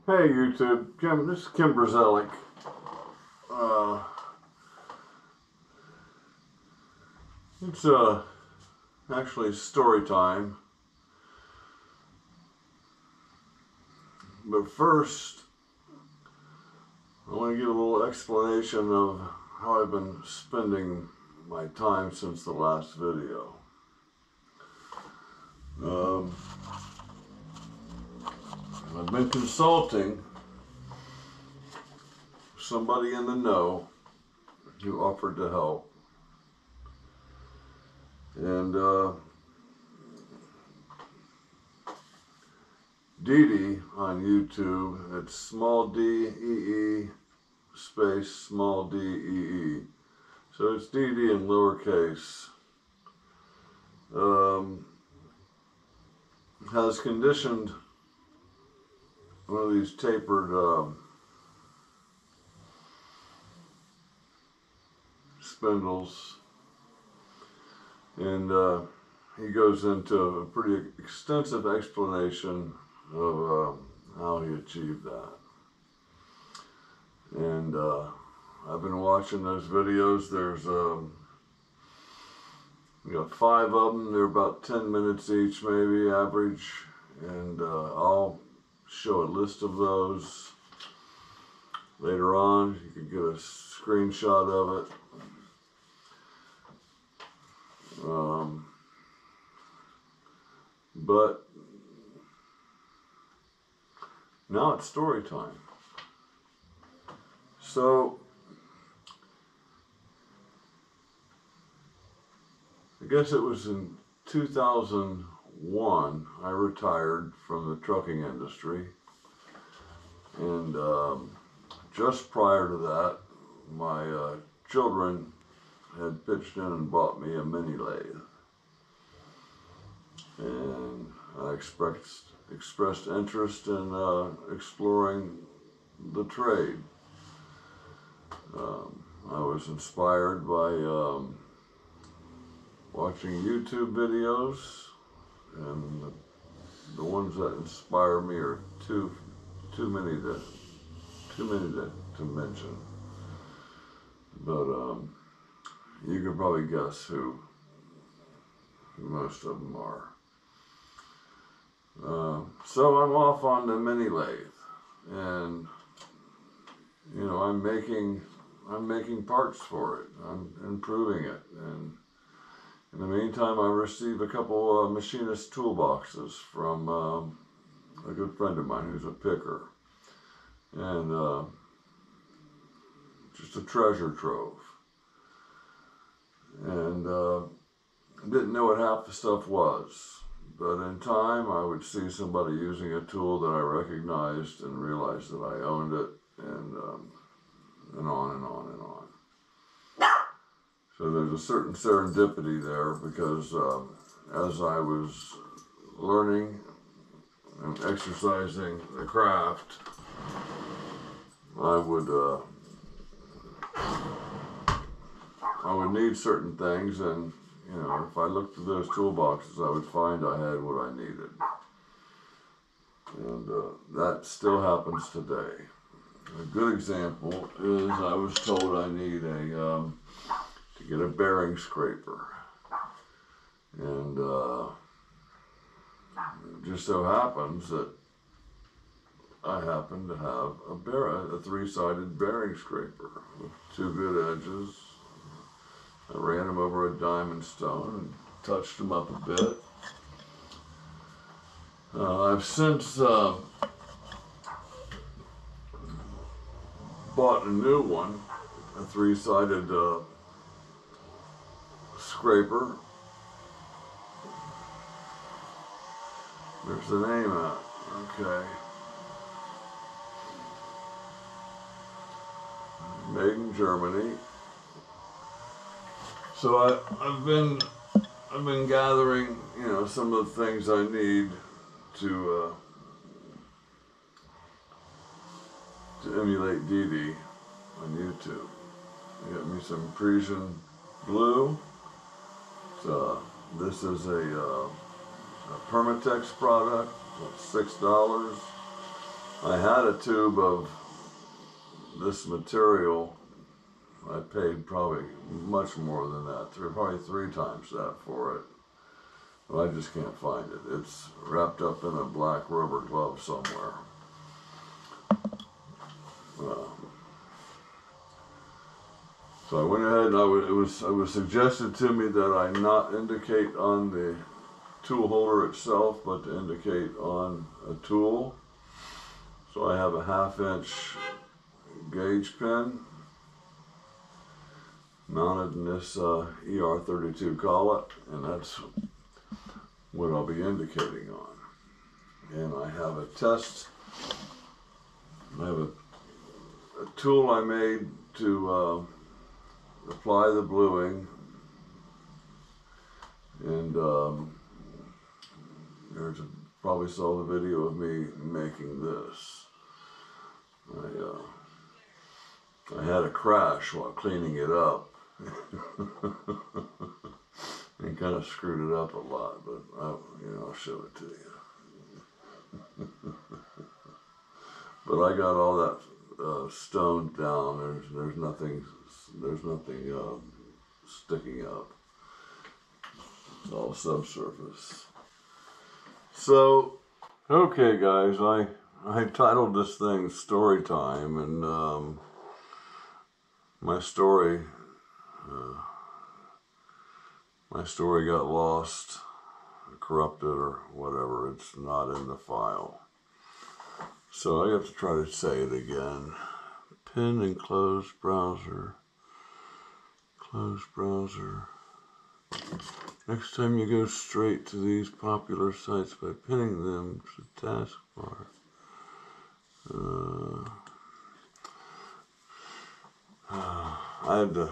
Hey YouTube, this is Kimberzelik. It's actually story time. But first, I want to give a little explanation of how I've been spending my time since the last video. I've been consulting somebody in the know who offered to help. And Dee on YouTube, it's small D-E-E space small D-E-E. So it's Dee in lowercase. Has conditioned one of these tapered spindles, and he goes into a pretty extensive explanation of how he achieved that. And I've been watching those videos. There's we got 5 of them. They're about 10 minutes each, maybe average, and I'll show a list of those later on. You can get a screenshot of it. But now it's story time. So I guess it was in 2001 I retired from the trucking industry, and just prior to that my children had pitched in and bought me a mini lathe, and I expressed interest in exploring the trade. I was inspired by watching YouTube videos, and the ones that inspire me are too many to mention. But you can probably guess who most of them are. So I'm off on the mini lathe, and you know, I'm making parts for it. I'm improving it, and in the meantime, I received a couple machinist toolboxes from a good friend of mine who's a picker, and just a treasure trove. And didn't know what half the stuff was, but in time I would see somebody using a tool that I recognized and realized that I owned it, and on and on and on. So there's a certain serendipity there, because as I was learning and exercising the craft, I would need certain things, and you know, if I looked through those toolboxes, I would find I had what I needed. And that still happens today. A good example is I was told I need to get a bearing scraper, and it just so happens that I happen to have a 3-sided bearing scraper with 2 good edges. I ran them over a diamond stone and touched them up a bit. I've since bought a new one, a 3-sided scraper. There's the name out. Okay. Made in Germany. So I've been gathering, you know, some of the things I need to emulate Dee on YouTube. I got me some Parisian blue. So this is a Permatex product. It's $6. I had a tube of this material. I paid probably much more than that, probably 3 times that for it. But I just can't find it. It's wrapped up in a black rubber glove somewhere. So I went ahead and it was suggested to me that I not indicate on the tool holder itself, but to indicate on a tool. So I have a 1/2-inch gauge pin mounted in this ER32 collet, and that's what I'll be indicating on. And I have a test. I have a tool I made to apply the bluing, and probably saw the video of me making this. I had a crash while cleaning it up and kind of screwed it up a lot, but I'll show it to you. But I got all that stoned down. There's nothing sticking up. It's all subsurface. So, okay, guys, I titled this thing Story Time, and my story got lost, corrupted, or whatever. It's not in the file. So I have to try to say it again. Pin and close browser. Close browser. Next time you go straight to these popular sites by pinning them to the taskbar. I had to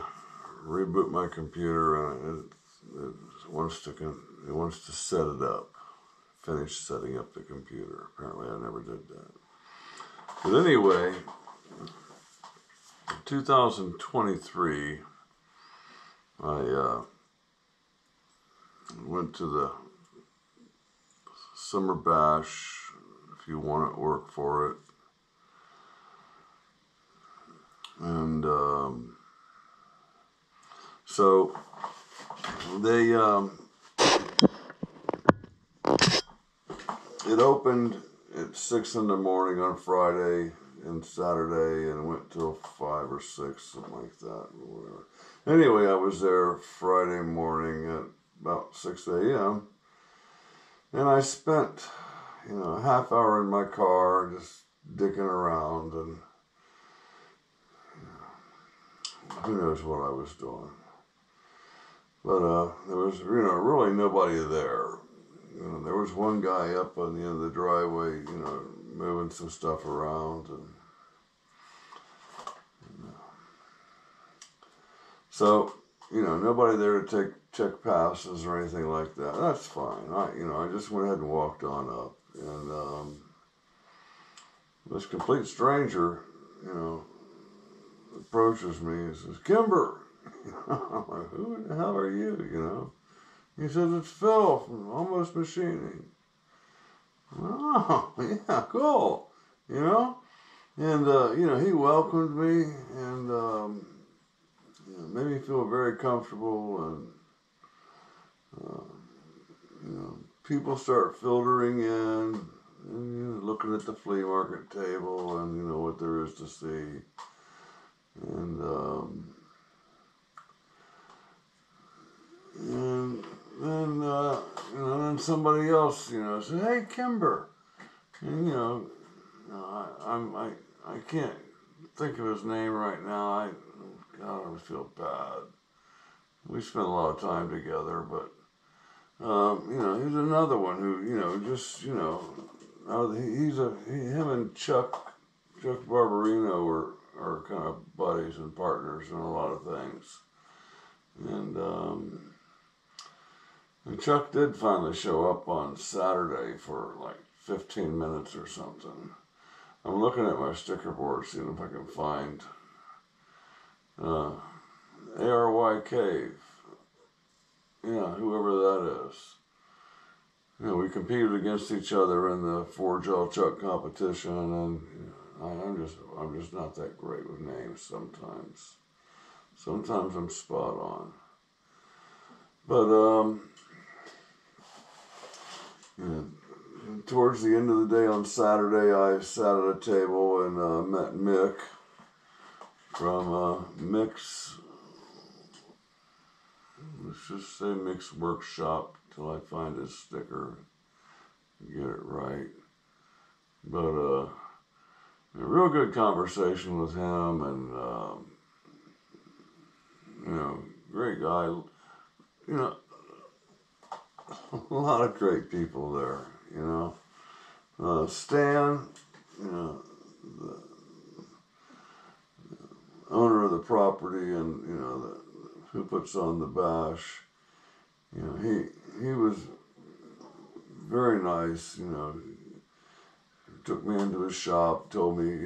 reboot my computer, and it wants to set it up. Finish setting up the computer. Apparently I never did that. But anyway, in 2023, I went to the summer bash, if you want to work for it. And so they it opened at 6 in the morning on Friday and Saturday, and went till 5 or 6, something like that, or whatever. Anyway, I was there Friday morning at about 6 a.m. and I spent, a half hour in my car just dicking around, and who knows what I was doing. But there was, really nobody there. There was one guy up on the end of the driveway, moving some stuff around, and so, nobody there to check passes or anything like that. That's fine. I just went ahead and walked on up, and this complete stranger, approaches me and says, "Kimber." I'm like, "Who the hell are you?" He says, "It's Phil from Almost Machining." Oh, yeah, cool. And he welcomed me, and made me feel very comfortable, and people start filtering in, and looking at the flea market table, and what there is to see, and then somebody else, said, "Hey, Kimber," and I can't think of his name right now. God, I feel bad. We spent a lot of time together, but he's another one who, him and Chuck Barbarino are kind of buddies and partners in a lot of things, and Chuck did finally show up on Saturday for like 15 minutes or something. I'm looking at my sticker board, seeing if I can find ARY Cave. Yeah, whoever that is. we competed against each other in the 4-jaw chuck competition, and I'm just not that great with names sometimes. Sometimes I'm spot on. But towards the end of the day on Saturday, I sat at a table and met Mick from Mick's, let's just say Mick's Workshop till I find his sticker and get it right. But a real good conversation with him, and great guy. A lot of great people there. Stan, the owner of the property, and who puts on the bash. He was very nice. Took me into his shop, told me,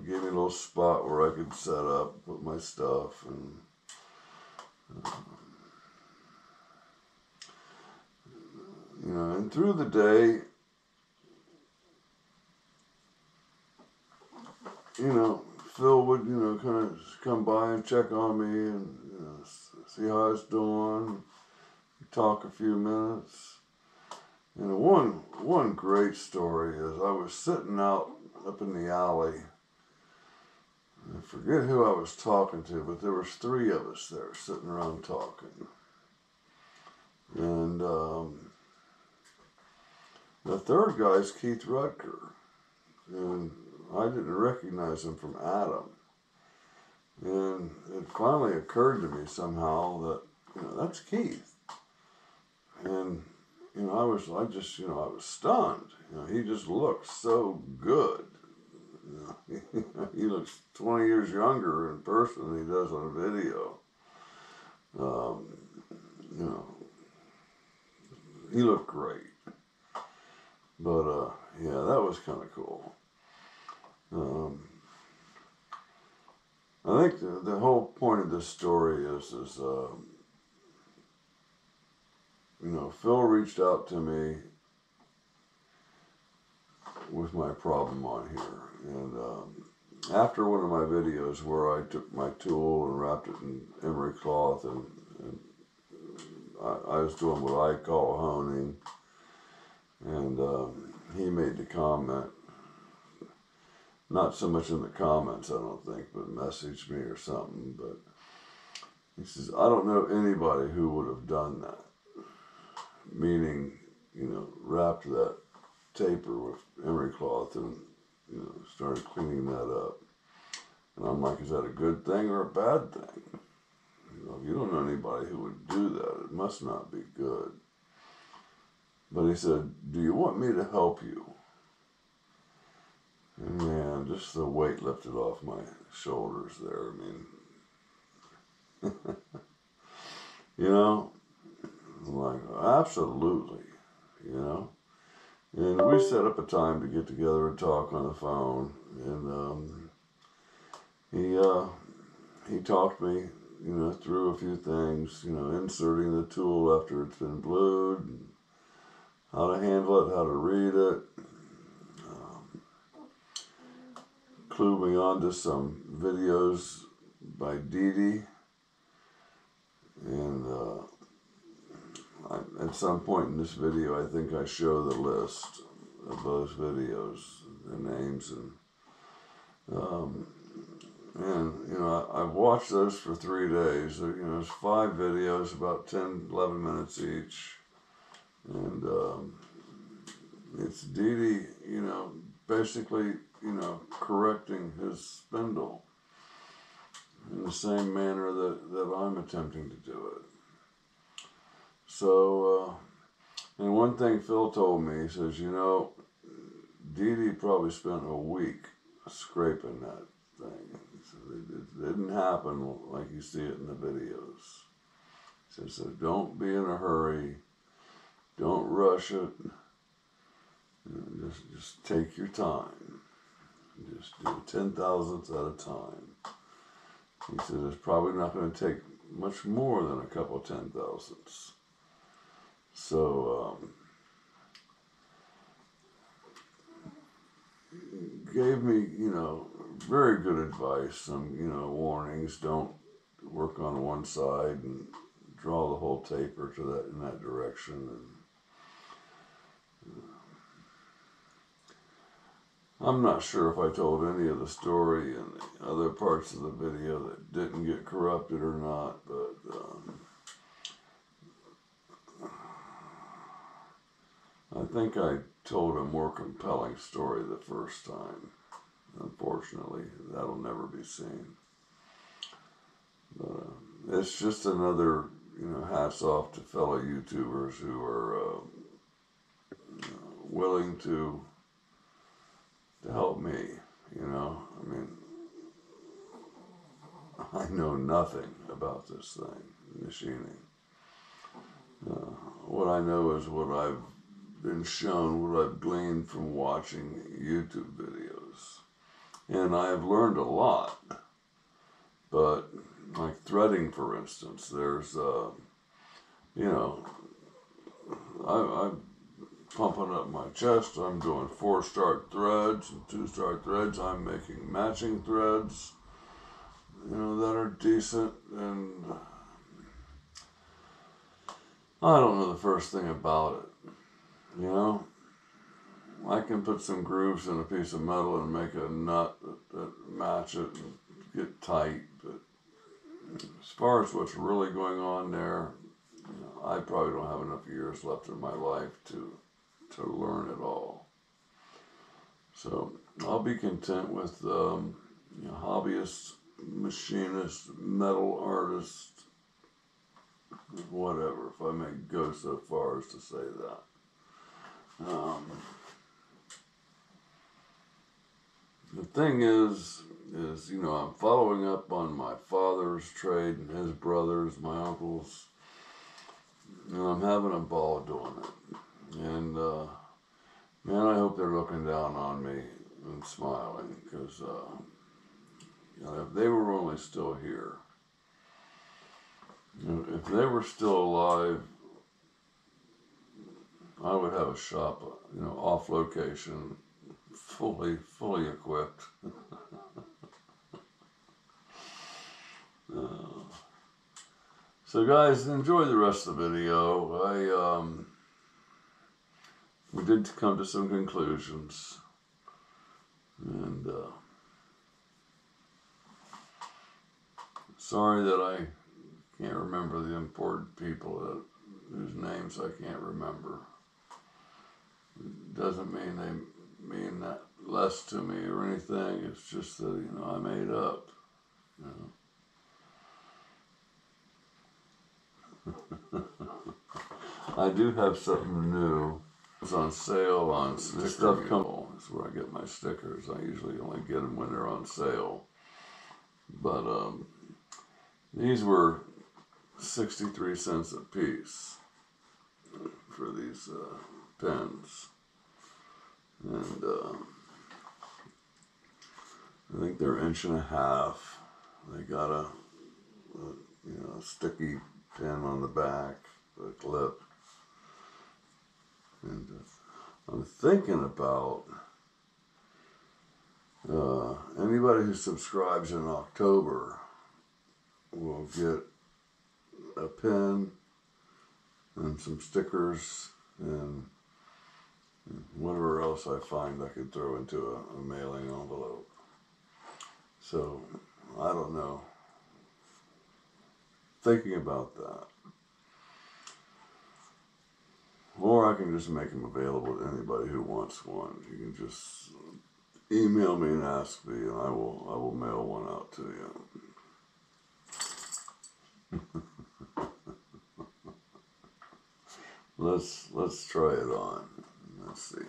gave me a little spot where I could set up, put my stuff, and and through the day, Phil would, kind of come by and check on me and, see how I was doing, talk a few minutes. And one great story is I was sitting out up in the alley. I forget who I was talking to, but there was 3 of us there sitting around talking. And the third guy's Keith Rutger. And I didn't recognize him from Adam. And it finally occurred to me somehow that, that's Keith. And I was stunned. He just looked so good. He looks 20 years younger in person than he does on video. He looked great. But, that was kind of cool. I think the whole point of this story is Phil reached out to me with my problem on here. And after one of my videos where I took my tool and wrapped it in emery cloth, and I was doing what I call honing, and he made the comment, not so much in the comments, I don't think, but messaged me or something, but he says, I don't know anybody who would have done that. Meaning, wrapped that taper with emery cloth and, started cleaning that up. And I'm like, is that a good thing or a bad thing? If you don't know anybody who would do that, it must not be good. But he said, do you want me to help you? And man, just the weight lifted off my shoulders there. I'm like, absolutely, And we set up a time to get together and talk on the phone. And he talked me, through a few things, inserting the tool after it's been blued, and how to handle it, how to read it. Clued me on to some videos by Dee Dee. And at some point in this video, I think I show the list of those videos, the names, and I've watched those for 3 days. There's 5 videos, about 10, 11 minutes each, and it's Dee Dee, basically, correcting his spindle in the same manner that I'm attempting to do it. So, and one thing Phil told me, he says, Dee Dee probably spent a week scraping that thing. He said, it didn't happen like you see it in the videos. He says, so don't be in a hurry. Don't rush it. Just take your time. Just do 10,000ths at a time. He said, it's probably not going to take much more than a couple 10,000ths. So, gave me, very good advice. Some, warnings. Don't work on one side and draw the whole taper to that in that direction. And I'm not sure if I told any of the story in the other parts of the video that didn't get corrupted or not, but I think I told a more compelling story the first time. Unfortunately, that'll never be seen. But it's just another, hats off to fellow YouTubers who are willing to help me. I mean, I know nothing about this thing, machining. What I know is what I've been shown, what I've gleaned from watching YouTube videos. And I've learned a lot. But, like threading, for instance, there's, I'm pumping up my chest. I'm doing 4-start threads and 2-start threads. I'm making matching threads, that are decent. And I don't know the first thing about it. I can put some grooves in a piece of metal and make a nut that match it and get tight. But as far as what's really going on there, I probably don't have enough years left in my life to learn it all. So I'll be content with hobbyist, machinist, metal artist, whatever, if I may go so far as to say that. The thing is, I'm following up on my father's trade and his brothers, my uncles, and I'm having a ball doing it. And, man, I hope they're looking down on me and smiling, because, if they were only still here, if they were still alive, I would have a shop, off location, fully equipped. So guys, enjoy the rest of the video. We did come to some conclusions, and sorry that I can't remember the important people whose names I can't remember. It doesn't mean they mean that less to me or anything. It's just that, I made up, I do have something new. It's on sale on Stuff Company. That's where I get my stickers. I usually only get them when they're on sale. But these were 63 cents a piece for these pens. And I think they're 1.5 inches. They got a sticky pin on the back, a clip. And I'm thinking about anybody who subscribes in October will get a pen and some stickers and whatever else I find I could throw into a mailing envelope. So, I don't know. Thinking about that. Or I can just make them available to anybody who wants one. You can just email me and ask me, and I will mail one out to you. Let's try it on. Let's see.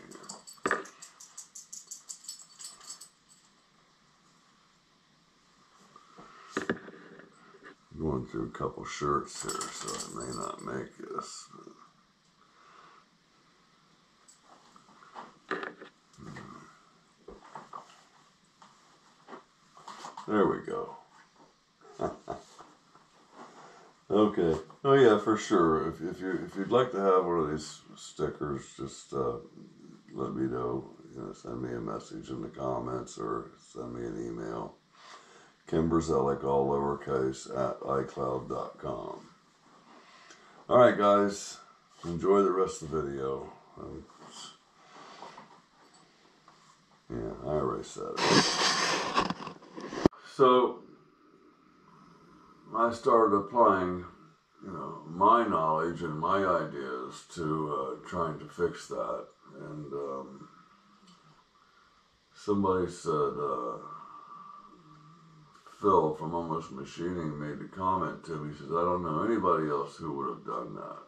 I'm going through a couple shirts here, so I may not make this. There we go. Okay. Oh yeah, for sure. If you'd like to have one of these stickers, just let me know. You know, send me a message in the comments or send me an email. Kimberzelik, all lowercase, at iCloud.com. All right, guys. Enjoy the rest of the video. Yeah, I already said it. So I started applying, you know, my knowledge and my ideas to trying to fix that. And somebody said, Phil from Almost Machining made a comment to me. He says, I don't know anybody else who would have done that.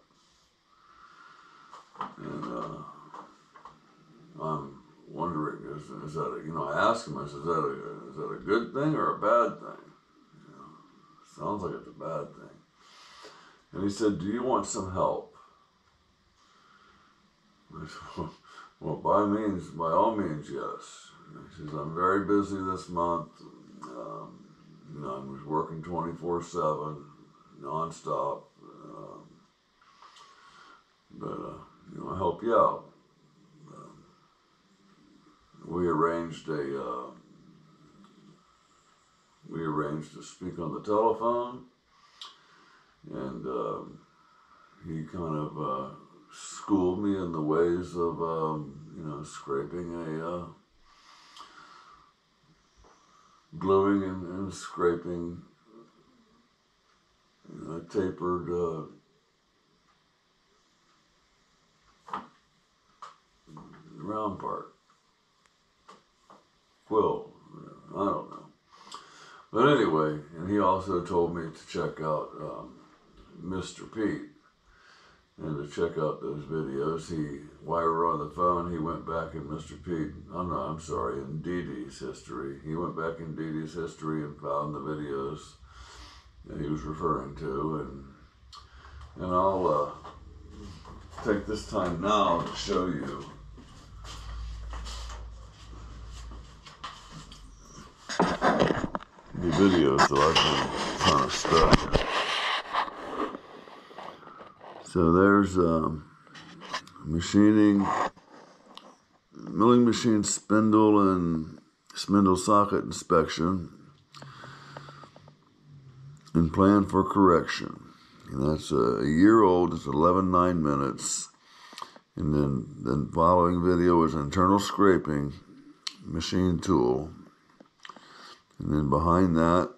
And I'm wondering, is that a, you know, I asked him, I said, is that a good thing or a bad thing? You know, sounds like it's a bad thing. And he said, do you want some help? I said, well, by all means, yes. He says, I'm very busy this month. You know, I was working 24/7, nonstop. But you know, I'll help you out. We arranged to speak on the telephone, and he kind of schooled me in the ways of you know, scraping gluing and scraping, you know, a tapered round part. Quill, I don't know. But anyway, and he also told me to check out Mr. Pete and to check out those videos. While we were on the phone, he went back in Mr. Pete, I'm sorry, in Dee Dee's history. He went back in Dee Dee's history and found the videos that he was referring to. And I'll take this time now to show you the videos that I've been kind of studying. So there's milling machine spindle and spindle socket inspection and plan for correction. And that's a year old, it's 11:09 minutes. And then following video is internal scraping, machine tool. And then behind that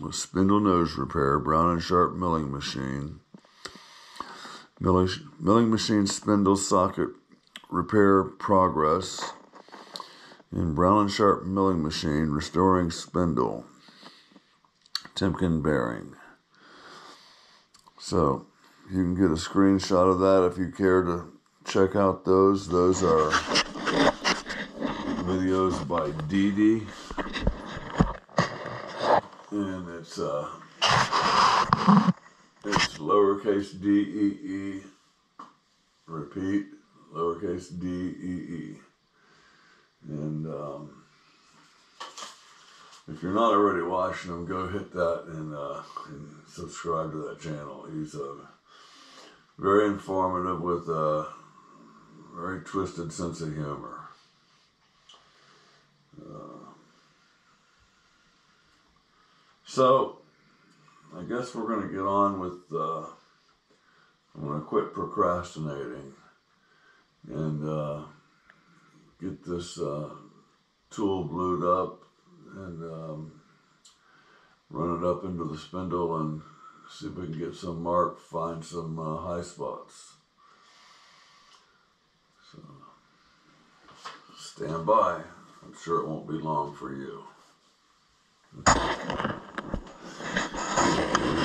was spindle nose repair, Brown and Sharp milling machine. Milling machine spindle socket repair progress. And Brown and Sharp milling machine restoring spindle. Timken bearing. So you can get a screenshot of that if you care to check out those. Those are videos by Dee Dee. And it's lowercase d-e-e, repeat, lowercase d-e-e. And if you're not already watching them, go hit that and subscribe to that channel. He's very informative with a very twisted sense of humor. So, I guess we're going to get on with, I'm going to quit procrastinating and get this tool glued up and run it up into the spindle and see if we can get some mark, find some high spots. So, stand by. I'm sure it won't be long for you. We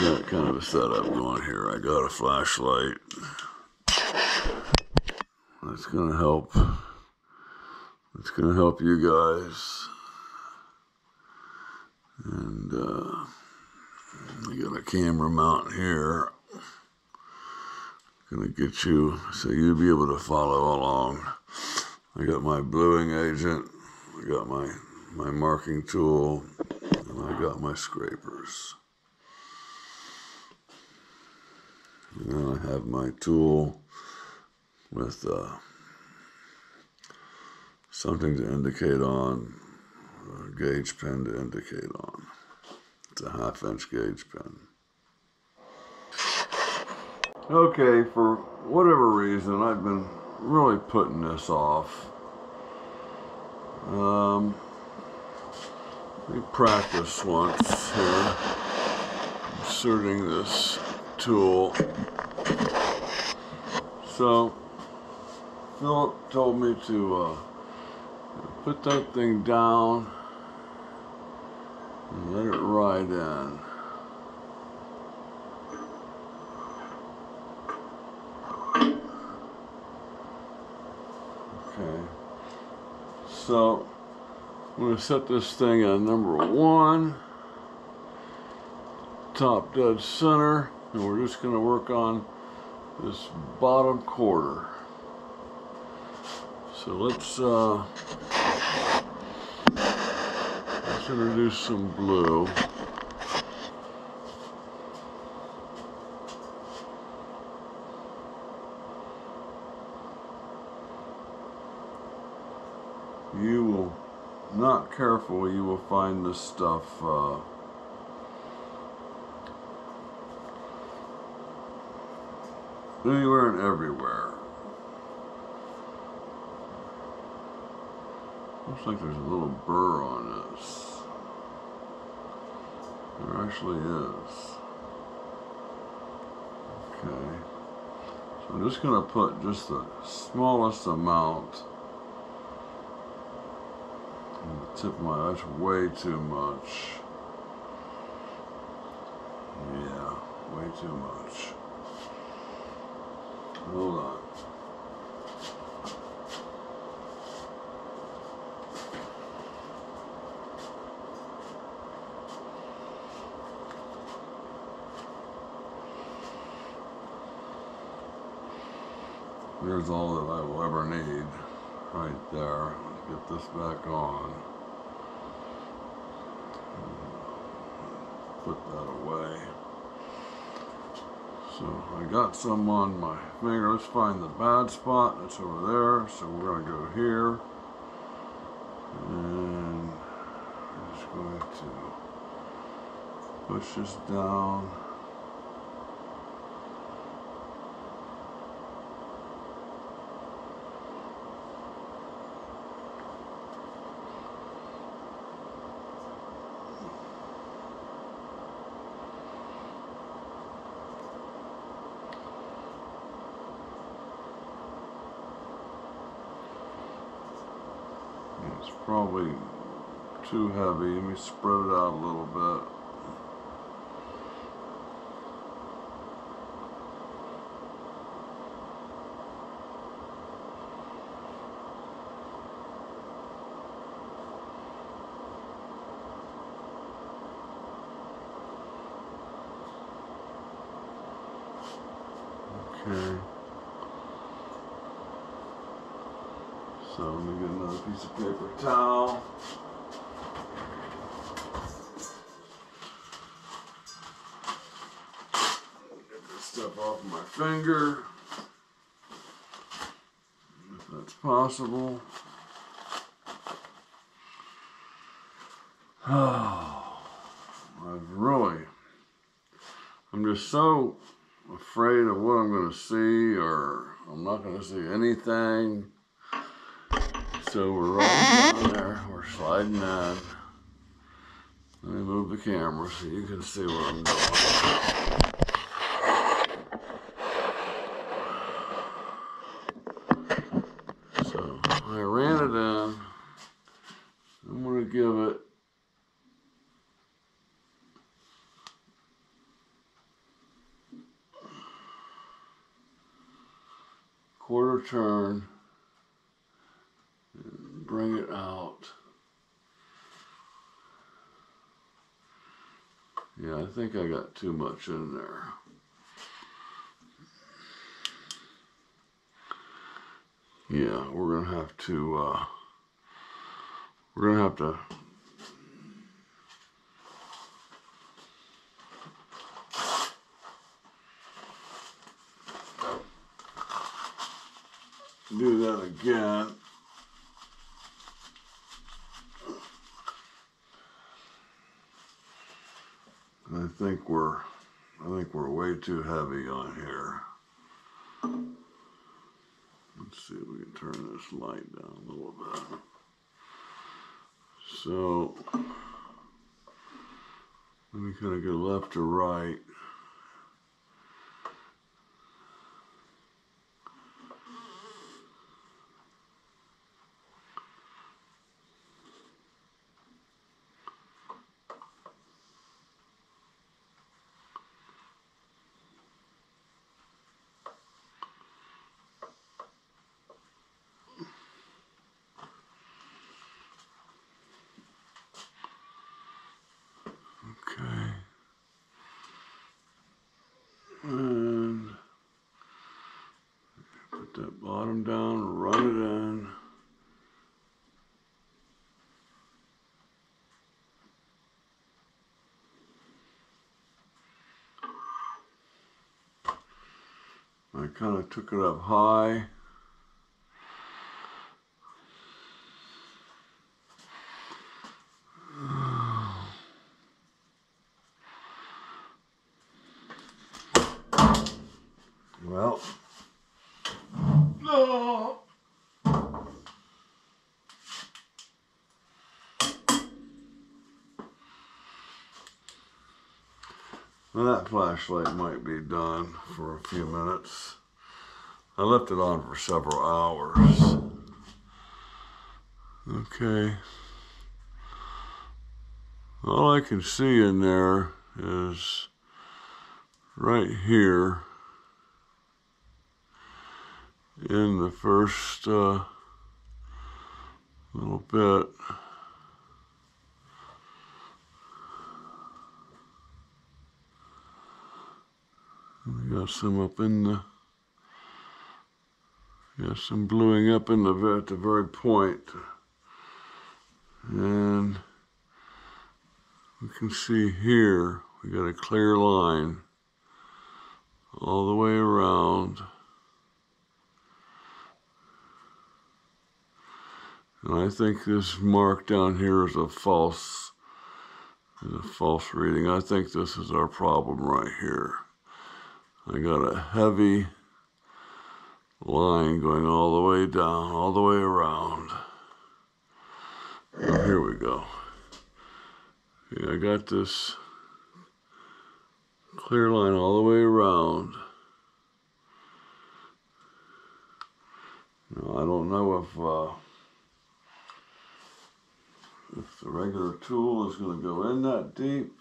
got kind of a setup going here. I got a flashlight. That's gonna help. It's gonna help you guys. And I got a camera mount here. Gonna get you so you'll be able to follow along. I got my bluing agent. I got my marking tool. And I got my scrapers. And then I have my tool with something to indicate on, a gauge pen to indicate on. It's a 1/2-inch gauge pen. Okay, for whatever reason, I've been really putting this off. We practiced once here, inserting this tool. So, Philip told me to put that thing down and let it ride in. Okay, so I'm going to set this thing on number 1, top dead center, and we're just going to work on this bottom quarter. So let's introduce some blue. You will, not careful, you will find this stuff anywhere and everywhere. Looks like there's a little burr on this. There actually is. Okay. So I'm just going to put just the smallest amount on the tip of my, that's way too much. Yeah, way too much. Hold on. There's all that I will ever need right there. Let's get this back on. Put that away. So I got some on my finger. Let's find the bad spot. That's over there. So we're going to go here. And I'm just going to push this down. It's probably too heavy. Let me spread it out a little bit. Okay. So let me get another piece of paper towel. Get this stuff off my finger, if that's possible. Oh, I'm just so afraid of what I'm going to see, or I'm not going to see anything. So we're right down there, we're sliding in. Let me move the camera so you can see what I'm doing. So I ran it in. I'm going to give it quarter turn and bring it out. Yeah, I think I got too much in there. Yeah, we're gonna have to do that again. I think we're way too heavy on here. Let's see if we can turn this light down a little bit. So let me kind of go left to right. Okay. And put that bottom down, run it in. I kind of took it up high. Well, no. Well, that flashlight might be done for a few minutes. I left it on for several hours. Okay. All I can see in there is right here in the first little bit. We got some up in the, some bluing up in the at the very point, and we can see here we got a clear line all the way around, and I think this mark down here is a false reading. I think this is our problem right here. I got a heavy line going all the way down, all the way around. Oh, here we go. Okay, I got this clear line all the way around. Now, I don't know if the regular tool is going to go in that deep.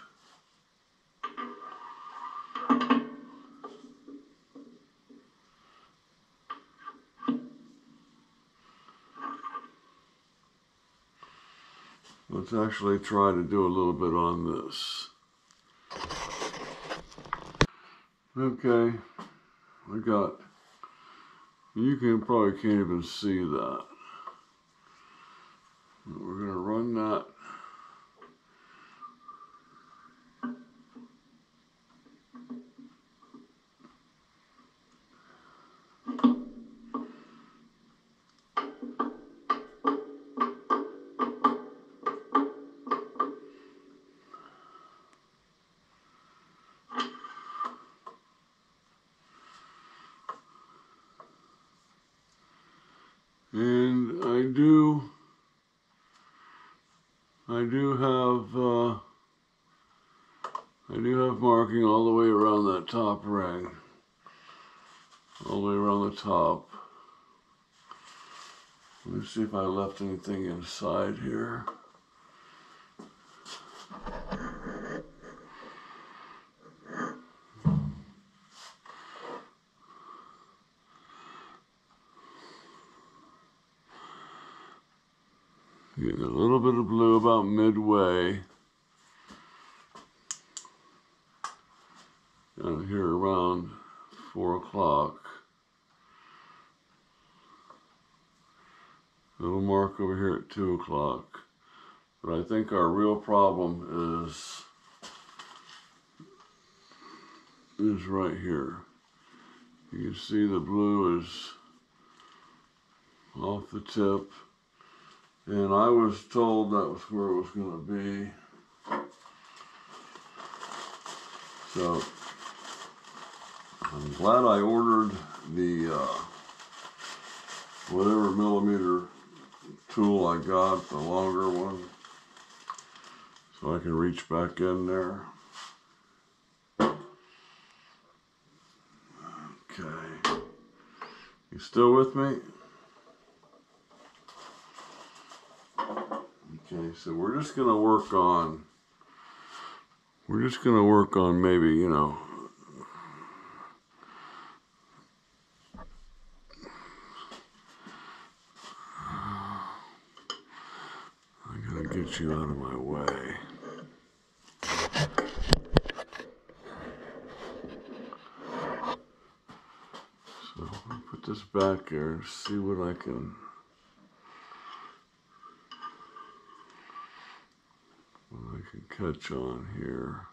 Let's actually try to do a little bit on this. Okay, I got, you probably can't even see that. We're going to run that. And I do have marking all the way around that top ring, all the way around the top. Let me see if I left anything inside here. Getting a little bit of blue about midway. Down here around 4 o'clock. Little mark over here at 2 o'clock. But I think our real problem is right here. You can see the blue is off the tip. And I was told that was where it was going to be. So I'm glad I ordered the whatever millimeter tool I got, the longer one, so I can reach back in there. Okay. You still with me? Okay, so we're just gonna work on maybe, you know, I gotta get you out of my way. So I'll put this back here and see what I can catch on here.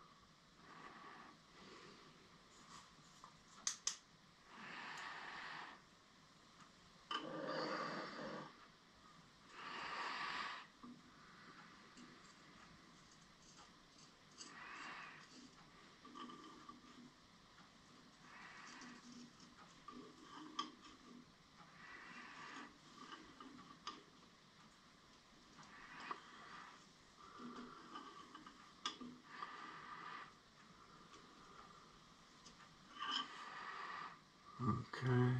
Okay.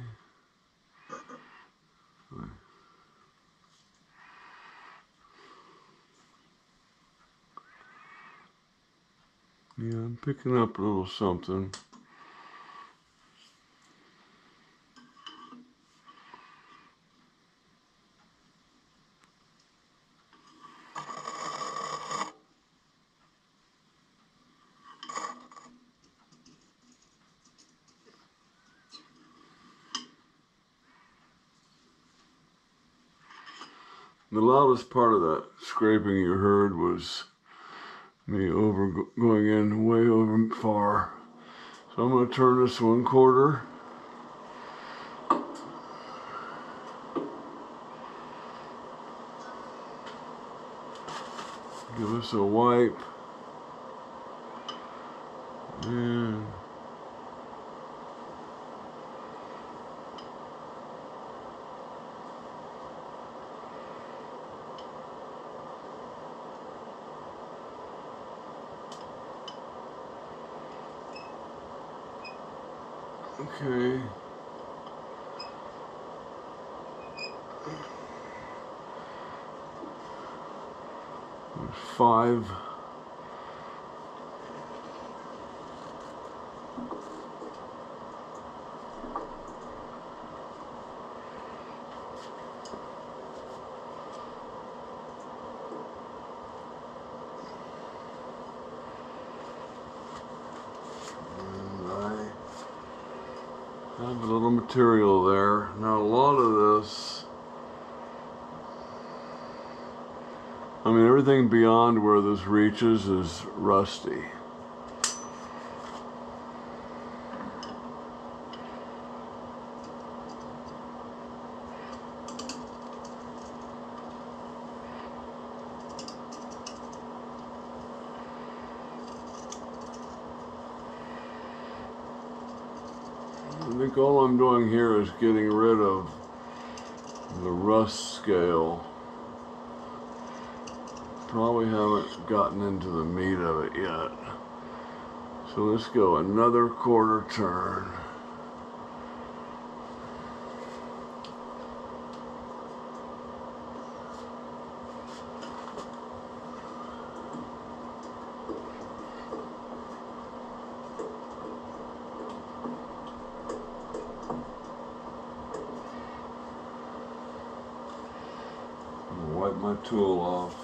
Yeah, I'm picking up a little something. The loudest part of that scraping you heard was me going in way over far. So I'm going to turn this 1/4. Give us a wipe. And okay. There's 5. I have a little material there. Now a lot of this, I mean everything beyond where this reaches is rusty. I think all I'm doing here is getting rid of the rust scale. Probably haven't gotten into the meat of it yet. So let's go another 1/4 turn. Wipe my tool off.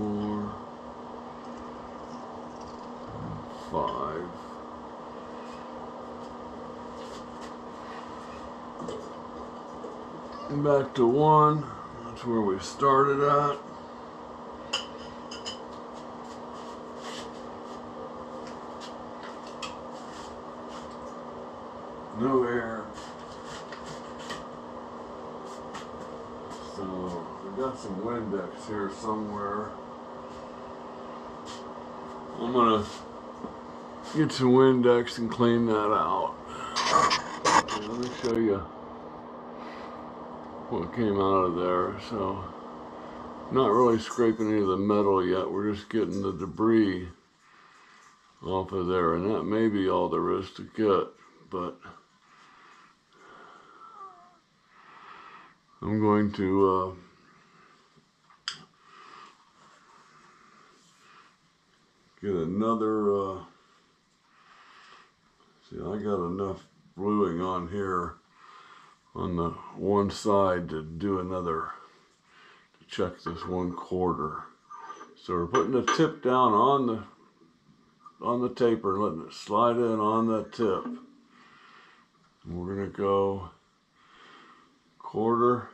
4, 5. And back to 1. That's where we started at. No air. So we got some Windex here somewhere. I'm gonna get some Windex and clean that out. Okay, let me show you what came out of there. So, not really scraping any of the metal yet. We're just getting the debris off of there, and that may be all there is to get, but I'm going to get another, see, I got enough bluing on here on the one side to do another, to check this 1/4. So we're putting the tip down on the taper and letting it slide in on that tip. And we're gonna go 1/4,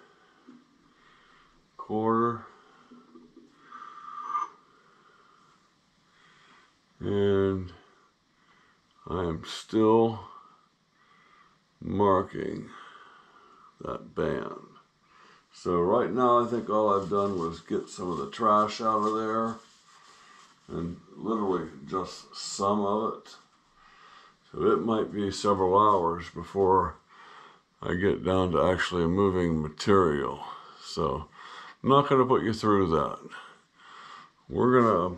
1/4, and I am still marking that band. So right now I think all I've done was get some of the trash out of there, and literally just some of it. So it might be several hours before I get down to actually moving material. So I'm not going to put you through that. We're going to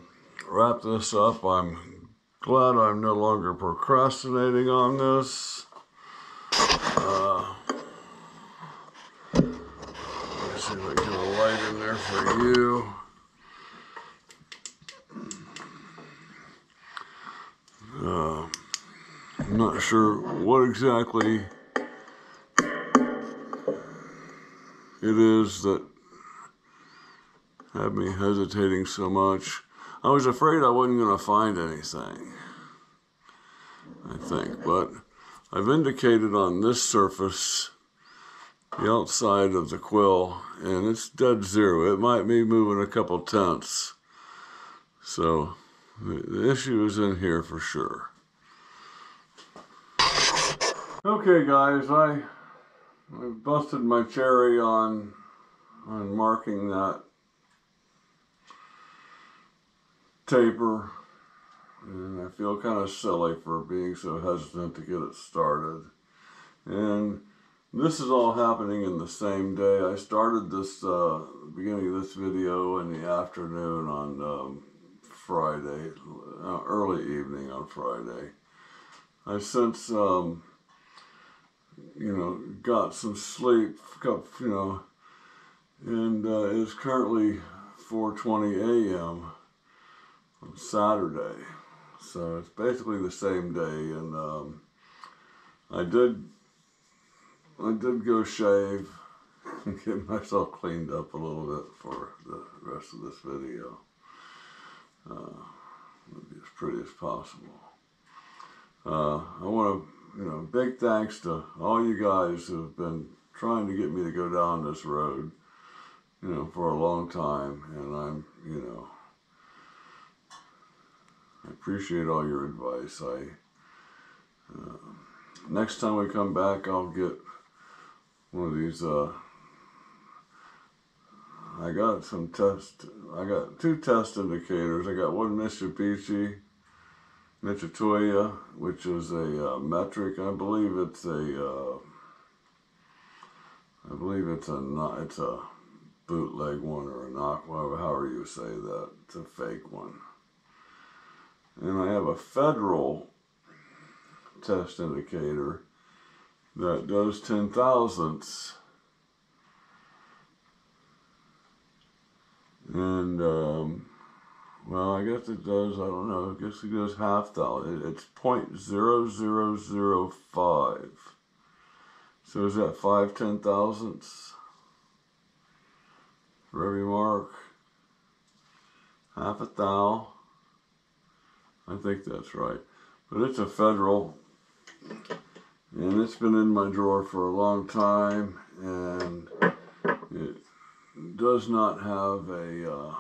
wrap this up. I'm glad I'm no longer procrastinating on this. Let's see if I can get a light in there for you. I'm not sure what exactly it is that had me hesitating so much. I was afraid I wasn't going to find anything, I think, but I've indicated on this surface the outside of the quill, and it's dead zero. It might be moving a couple tenths. So the issue is in here for sure. Okay guys, I busted my cherry on marking that taper, and I feel kind of silly for being so hesitant to get it started. And this is all happening in the same day. I started this beginning of this video in the afternoon on Friday, early evening on Friday. I since got some sleep, and it's currently 4:20 a.m. on Saturday, so it's basically the same day. And I did go shave and get myself cleaned up a little bit for the rest of this video. It'll be as pretty as possible. I want to, big thanks to all you guys who have been trying to get me to go down this road, for a long time, and I appreciate all your advice. Next time we come back, I'll get one of these, I got two test indicators. I got one Mitsubishi Mitutoyo, which is a metric. I believe it's a bootleg one, or a knock, however you say that. It's a fake one. And I have a Federal test indicator that does 10,000ths. And, well, I guess it does, I don't know, I guess it goes half thousand. It's 0.0005. So is that 5 10,000ths for every mark? half a thou. I think that's right. But it's a Federal, and it's been in my drawer for a long time, and it does not have the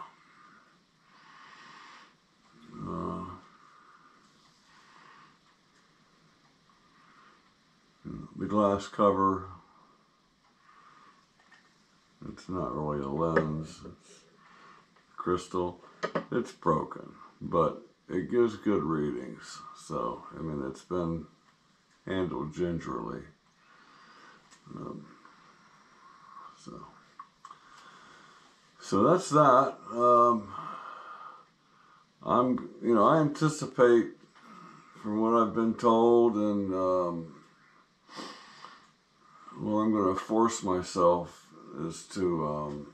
glass cover. It's not really a lens, it's crystal. It's broken, but it gives good readings. So, I mean, it's been handled gingerly. So that's that. I anticipate, from what I've been told, and what I'm going to force myself is to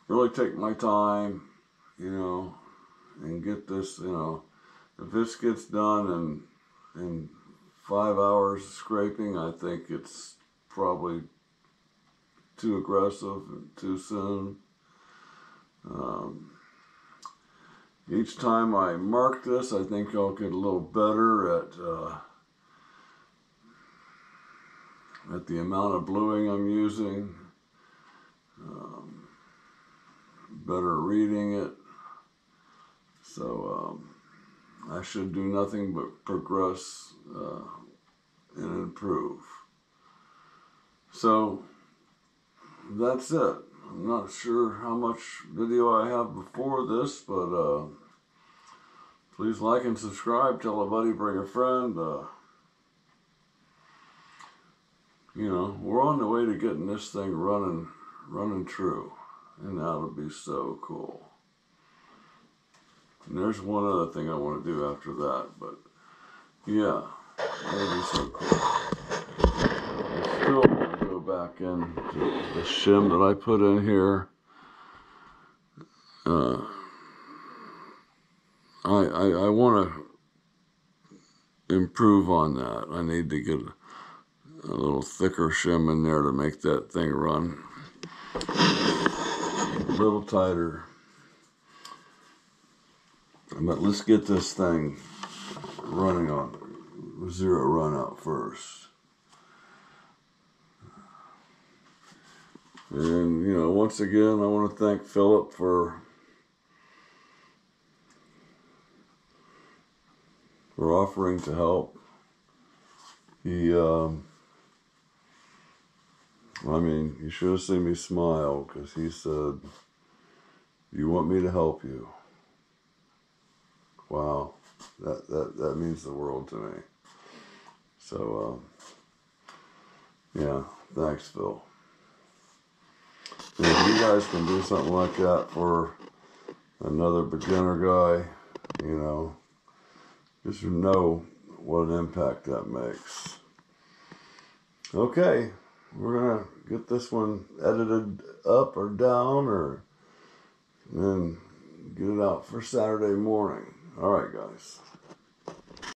really take my time, and get this, if this gets done in 5 hours scraping, I think it's probably too aggressive and too soon. Each time I mark this, I think I'll get a little better at the amount of bluing I'm using, better reading it. So I should do nothing but progress and improve. So that's it. I'm not sure how much video I have before this, but please like and subscribe. Tell a buddy, bring a friend. We're on the way to getting this thing running true, and that'll be so cool. And there's one other thing I want to do after that, but yeah, that'll be so cool. I still want to go back into the shim that I put in here. I want to improve on that. I need to get a little thicker shim in there to make that thing run a little tighter. But let's get this thing running on zero run out first. And, once again, I want to thank Philip for offering to help. He, you should have seen me smile, because he said, "You want me to help you?" Wow, that means the world to me. So, yeah, thanks, Phil. And if you guys can do something like that for another beginner guy, just know what an impact that makes. Okay, we're gonna get this one edited up or down, and get it out for Saturday morning. All right, guys.